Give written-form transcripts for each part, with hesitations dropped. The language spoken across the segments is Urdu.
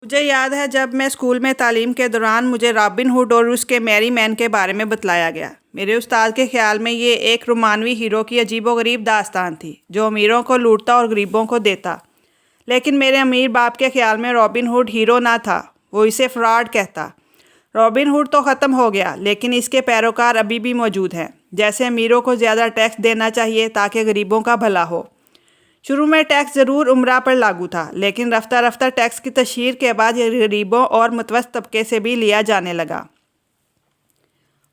مجھے یاد ہے جب میں اسکول میں تعلیم کے دوران مجھے رابن ہوڈ اور اس کے میری مین کے بارے میں بتلایا گیا۔ میرے استاد کے خیال میں یہ ایک رومانوی ہیرو کی عجیب و غریب داستان تھی جو امیروں کو لوٹتا اور غریبوں کو دیتا، لیکن میرے امیر باپ کے خیال میں رابن ہوڈ ہیرو نہ تھا، وہ اسے فراڈ کہتا۔ رابن ہوڈ تو ختم ہو گیا، لیکن اس کے پیروکار ابھی بھی موجود ہیں۔ جیسے امیروں کو زیادہ ٹیکس دینا چاہیے تاکہ غریبوں کا بھلا ہو۔ شروع میں ٹیکس ضرور عمرہ پر لاگو تھا، لیکن رفتہ رفتہ ٹیکس کی تشہیر کے بعد یہ غریبوں اور متوسط طبقے سے بھی لیا جانے لگا۔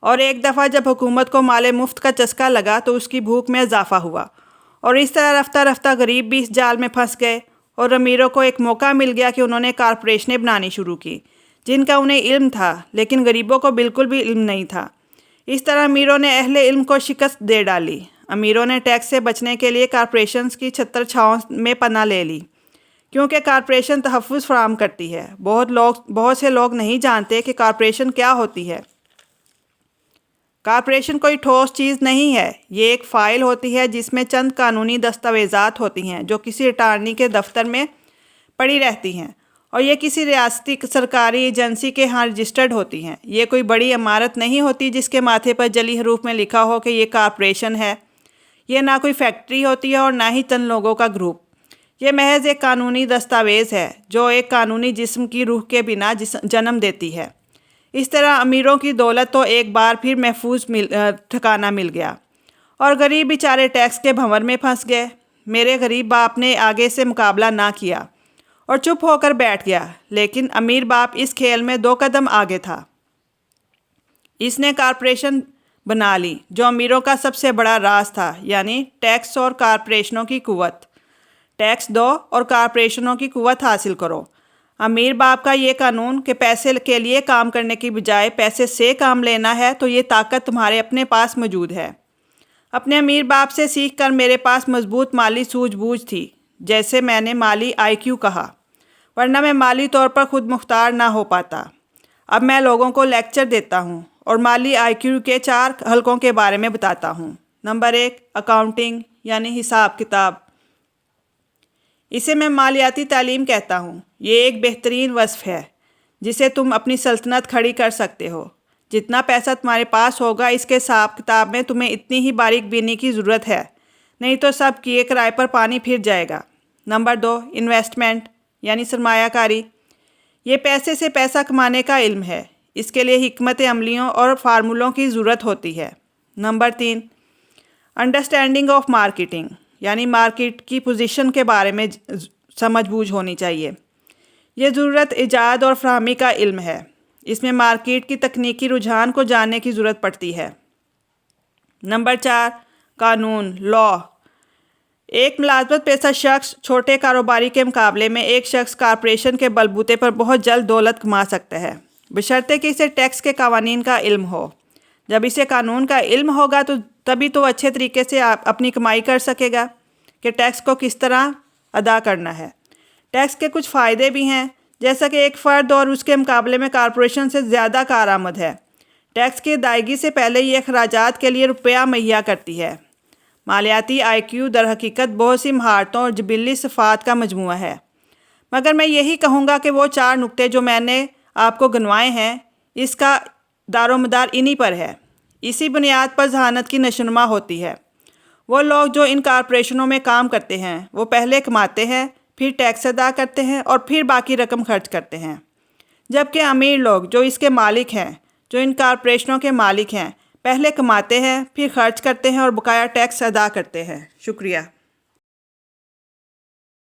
اور ایک دفعہ جب حکومت کو مال مفت کا چسکا لگا تو اس کی بھوک میں اضافہ ہوا، اور اس طرح رفتہ رفتہ غریب بھی اس جال میں پھنس گئے، اور امیروں کو ایک موقع مل گیا کہ انہوں نے کارپوریشنیں بنانی شروع کی جن کا انہیں علم تھا، لیکن غریبوں کو بالکل بھی علم نہیں تھا۔ اس طرح امیروں نے اہل علم کو شکست دے ڈالی۔ امیروں نے ٹیکس سے بچنے کے لیے کارپوریشنز کی چھتر چھاؤں میں پناہ لے لی، کیونکہ کارپوریشن تحفظ فراہم کرتی ہے۔ بہت سے لوگ نہیں جانتے کہ کارپوریشن کیا ہوتی ہے۔ کارپوریشن کوئی ٹھوس چیز نہیں ہے، یہ ایک فائل ہوتی ہے جس میں چند قانونی دستاویزات ہوتی ہیں جو کسی اٹارنی کے دفتر میں پڑی رہتی ہیں، اور یہ کسی ریاستی سرکاری ایجنسی کے ہاں رجسٹرڈ ہوتی ہیں۔ یہ کوئی بڑی عمارت نہیں ہوتی جس کے ماتھے پر جلی حروف میں لکھا ہو کہ یہ کارپوریشن ہے۔ یہ نہ کوئی فیکٹری ہوتی ہے اور نہ ہی چند لوگوں کا گروپ۔ یہ محض ایک قانونی دستاویز ہے جو ایک قانونی جسم کی روح کے بنا جنم دیتی ہے۔ اس طرح امیروں کی دولت تو ایک بار پھر محفوظ ٹھکانہ مل گیا، اور غریب بیچارے ٹیکس کے بھنور میں پھنس گئے۔ میرے غریب باپ نے آگے سے مقابلہ نہ کیا اور چپ ہو کر بیٹھ گیا، لیکن امیر باپ اس کھیل میں 2 قدم آگے تھا۔ اس نے کارپوریشن بنا لی جو امیروں کا سب سے بڑا راز تھا، یعنی ٹیکس اور کارپوریشنوں کی قوت۔ ٹیکس دو اور کارپوریشنوں کی قوت حاصل کرو۔ امیر باپ کا یہ قانون کہ پیسے کے لیے کام کرنے کی بجائے پیسے سے کام لینا ہے، تو یہ طاقت تمہارے اپنے پاس موجود ہے۔ اپنے امیر باپ سے سیکھ کر میرے پاس مضبوط مالی سوجھ بوجھ تھی، جیسے میں نے مالی آئی کیو کہا، ورنہ میں مالی طور پر خود مختار نہ ہو پاتا۔ اب میں لوگوں کو لیکچر دیتا ہوں اور مالی آئی کیو کے 4 حلقوں کے بارے میں بتاتا ہوں۔ نمبر 1، اکاؤنٹنگ یعنی حساب کتاب۔ اسے میں مالیاتی تعلیم کہتا ہوں۔ یہ ایک بہترین وصف ہے جسے تم اپنی سلطنت کھڑی کر سکتے ہو۔ جتنا پیسہ تمہارے پاس ہوگا، اس کے حساب کتاب میں تمہیں اتنی ہی باریک بینی کی ضرورت ہے، نہیں تو سب کیے کرائے پر پانی پھر جائے گا۔ نمبر 2، انویسٹمنٹ یعنی سرمایہ کاری۔ یہ پیسے سے پیسہ کمانے کا علم ہے۔ اس کے لیے حکمت عملیوں اور فارمولوں کی ضرورت ہوتی ہے۔ نمبر 3، انڈرسٹینڈنگ آف مارکیٹنگ یعنی مارکیٹ کی پوزیشن کے بارے میں سمجھ بوجھ ہونی چاہیے۔ یہ ضرورت ایجاد اور فراہمی کا علم ہے۔ اس میں مارکیٹ کی تکنیکی رجحان کو جاننے کی ضرورت پڑتی ہے۔ نمبر 4، قانون، لاء۔ ایک ملازمت پیشہ شخص چھوٹے کاروباری کے مقابلے میں ایک شخص کارپوریشن کے بلبوتے پر بہت جلد دولت کما سکتا ہے، بشرطے کہ اسے ٹیکس کے قوانین کا علم ہو۔ جب اسے قانون کا علم ہوگا تو تبھی تو اچھے طریقے سے اپنی کمائی کر سکے گا کہ ٹیکس کو کس طرح ادا کرنا ہے۔ ٹیکس کے کچھ فائدے بھی ہیں، جیسا کہ ایک فرد اور اس کے مقابلے میں کارپوریشن سے زیادہ کارآمد ہے۔ ٹیکس کی ادائیگی سے پہلے یہ اخراجات کے لیے روپیہ مہیا کرتی ہے۔ مالیاتی آئی کیو در حقیقت بہت سی مہارتوں اور جبلی صفات کا مجموعہ ہے، مگر میں یہی کہوں گا کہ وہ 4 نقطے جو میں نے آپ کو گنوائے ہیں، اس کا دار و مدار انہی پر ہے۔ اسی بنیاد پر ذہانت کی نشوونما ہوتی ہے۔ وہ لوگ جو ان کارپوریشنوں میں کام کرتے ہیں، وہ پہلے کماتے ہیں، پھر ٹیکس ادا کرتے ہیں اور پھر باقی رقم خرچ کرتے ہیں، جبکہ امیر لوگ جو اس کے مالک ہیں، جو ان کارپوریشنوں کے مالک ہیں، پہلے کماتے ہیں، پھر خرچ کرتے ہیں اور بقایا ٹیکس ادا کرتے ہیں۔ شکریہ۔